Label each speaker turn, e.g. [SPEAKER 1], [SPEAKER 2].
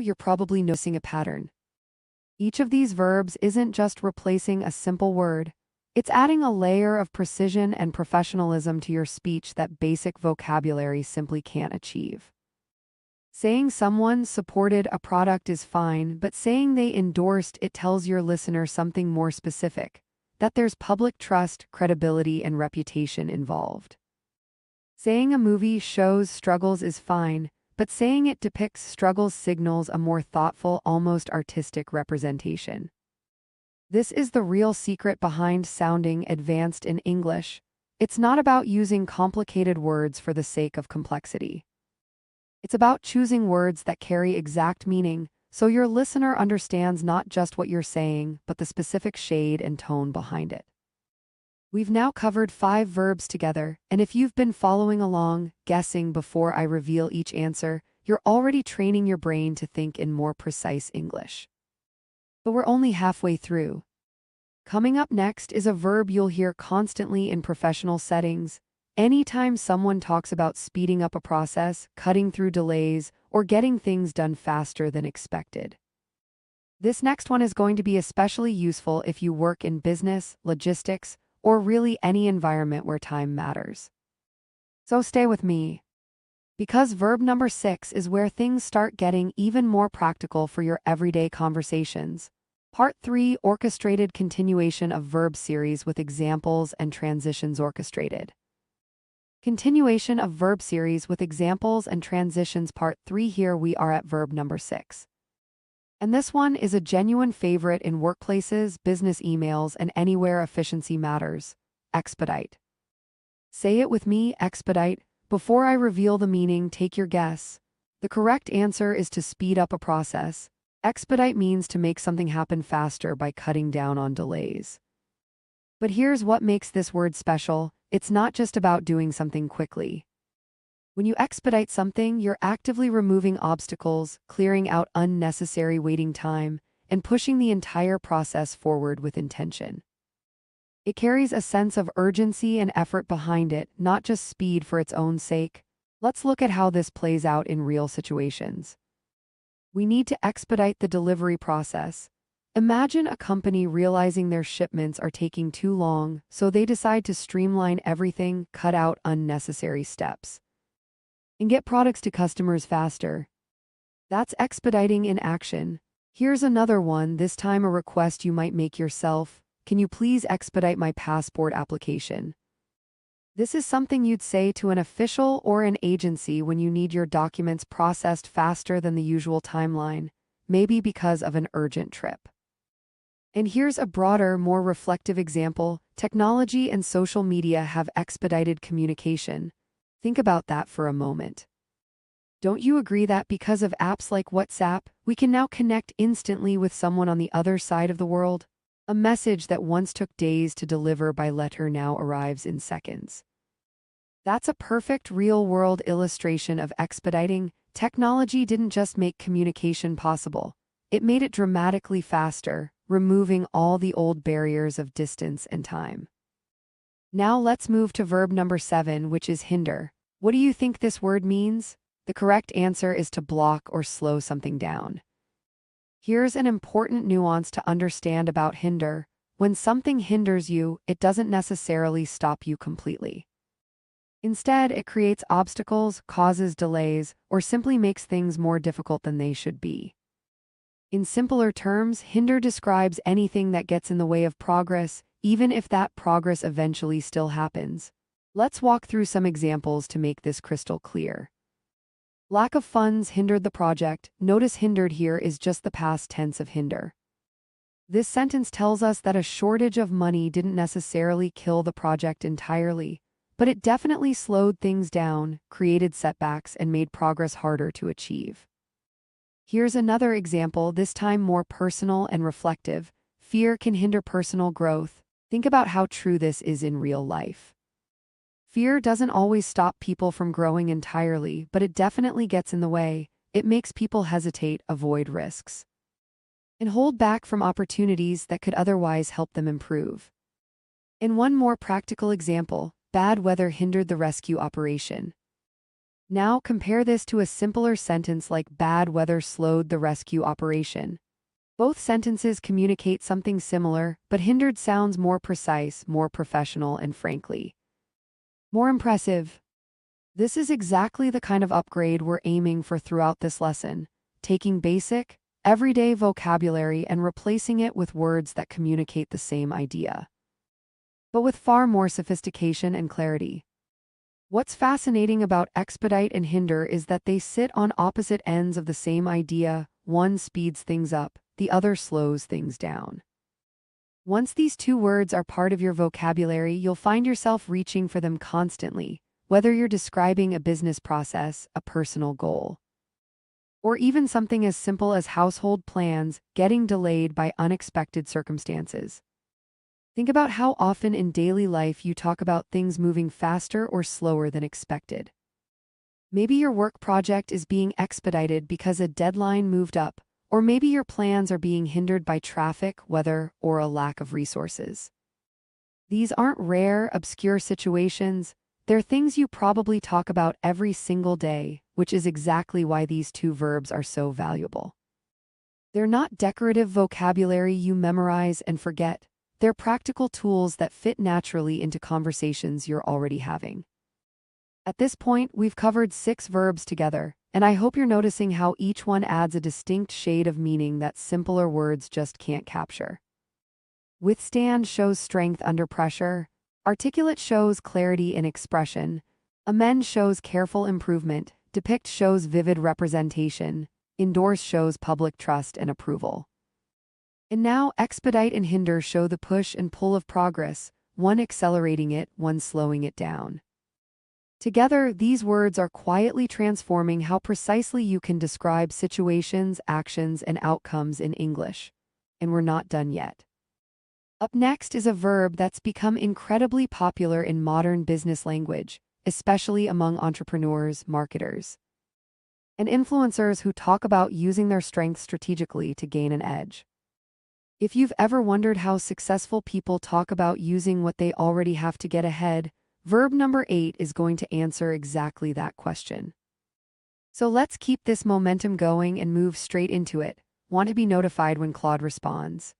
[SPEAKER 1] you're probably noticing a pattern. Each of these verbs isn't just replacing a simple word. It's adding a layer of precision and professionalism to your speech that basic vocabulary simply can't achieve. Saying someone supported a product is fine, but saying they endorsed it tells your listener something more specific, that there's public trust, credibility, and reputation involved. Saying a movie shows struggles is fine, but saying it depicts struggles signals a more thoughtful, almost artistic representation. This is the real secret behind sounding advanced in English. It's not about using complicated words for the sake of complexity. It's about choosing words that carry exact meaning, so your listener understands not just what you're saying, but the specific shade and tone behind it. We've now covered 5 verbs together, and if you've been following along, guessing before I reveal each answer, you're already training your brain to think in more precise English. But we're only halfway through. Coming up next is a verb you'll hear constantly in professional settings. Anytime someone talks about speeding up a process, cutting through delays, or getting things done faster than expected. This next one is going to be especially useful if you work in business, logistics, or really any environment where time matters. So stay with me, because verb number 6 is where things start getting even more practical for your everyday conversations. Part 3, orchestrated continuation of verb series with examples and transitions orchestrated. Continuation of verb series with examples and transitions part 3. Here we are at verb number 6. And this one is a genuine favorite in workplaces, business emails, and anywhere efficiency matters. Expedite. Say it with me, expedite. Before I reveal the meaning, take your guess. The correct answer is to speed up a process. Expedite means to make something happen faster by cutting down on delays. But here's what makes this word special. It's not just about doing something quickly. When you expedite something, you're actively removing obstacles, clearing out unnecessary waiting time, and pushing the entire process forward with intention. It carries a sense of urgency and effort behind it, not just speed for its own sake. Let's look at how this plays out in real situations. We need to expedite the delivery process. Imagine a company realizing their shipments are taking too long, so they decide to streamline everything, cut out unnecessary steps, and get products to customers faster. That's expediting in action. Here's another one, this time a request you might make yourself. Can you please expedite my passport application? This is something you'd say to an official or an agency when you need your documents processed faster than the usual timeline, maybe because of an urgent trip. And here's a broader, more reflective example. Technology and social media have expedited communication. Think about that for a moment. Don't you agree that because of apps like WhatsApp, we can now connect instantly with someone on the other side of the world? A message that once took days to deliver by letter now arrives in seconds. That's a perfect real-world illustration of expediting. Technology didn't just make communication possible. It made it dramatically faster, removing all the old barriers of distance and time. Now let's move to verb number 7, which is hinder. What do you think this word means? The correct answer is to block or slow something down. Here's an important nuance to understand about hinder. When something hinders you, it doesn't necessarily stop you completely. Instead, it creates obstacles, causes delays, or simply makes things more difficult than they should be. In simpler terms, hinder describes anything that gets in the way of progress, even if that progress eventually still happens. Let's walk through some examples to make this crystal clear. Lack of funds hindered the project. Notice hindered here is just the past tense of hinder. This sentence tells us that a shortage of money didn't necessarily kill the project entirely, but it definitely slowed things down, created setbacks, and made progress harder to achieve. Here's another example, this time more personal and reflective. Fear can hinder personal growth. Think about how true this is in real life. Fear doesn't always stop people from growing entirely, but it definitely gets in the way. It makes people hesitate, avoid risks, and hold back from opportunities that could otherwise help them improve. In one more practical example, bad weather hindered the rescue operation. Now compare this to a simpler sentence like bad weather slowed the rescue operation. Both sentences communicate something similar, but hindered sounds more precise, more professional, and frankly, more impressive. This is exactly the kind of upgrade we're aiming for throughout this lesson, taking basic, everyday vocabulary and replacing it with words that communicate the same idea, but with far more sophistication and clarity. What's fascinating about expedite and hinder is that they sit on opposite ends of the same idea. One speeds things up, the other slows things down. Once these two words are part of your vocabulary, you'll find yourself reaching for them constantly, whether you're describing a business process, a personal goal, or even something as simple as household plans getting delayed by unexpected circumstances. Think about how often in daily life you talk about things moving faster or slower than expected. Maybe your work project is being expedited because a deadline moved up, or maybe your plans are being hindered by traffic, weather, or a lack of resources. These aren't rare, obscure situations. They're things you probably talk about every single day, which is exactly why these two verbs are so valuable. They're not decorative vocabulary you memorize and forget. They're practical tools that fit naturally into conversations you're already having. At this point, we've covered 6 verbs together, and I hope you're noticing how each one adds a distinct shade of meaning that simpler words just can't capture. Withstand shows strength under pressure. Articulate shows clarity in expression. Amend shows careful improvement. Depict shows vivid representation. Endorse shows public trust and approval. And now, expedite and hinder show the push and pull of progress, one accelerating it, one slowing it down. Together, these words are quietly transforming how precisely you can describe situations, actions, and outcomes in English. And we're not done yet. Up next is a verb that's become incredibly popular in modern business language, especially among entrepreneurs, marketers, and influencers who talk about using their strengths strategically to gain an edge. If you've ever wondered how successful people talk about using what they already have to get ahead, verb number 8 is going to answer exactly that question. So let's keep this momentum going and move straight into it. Want to be notified when Claude responds?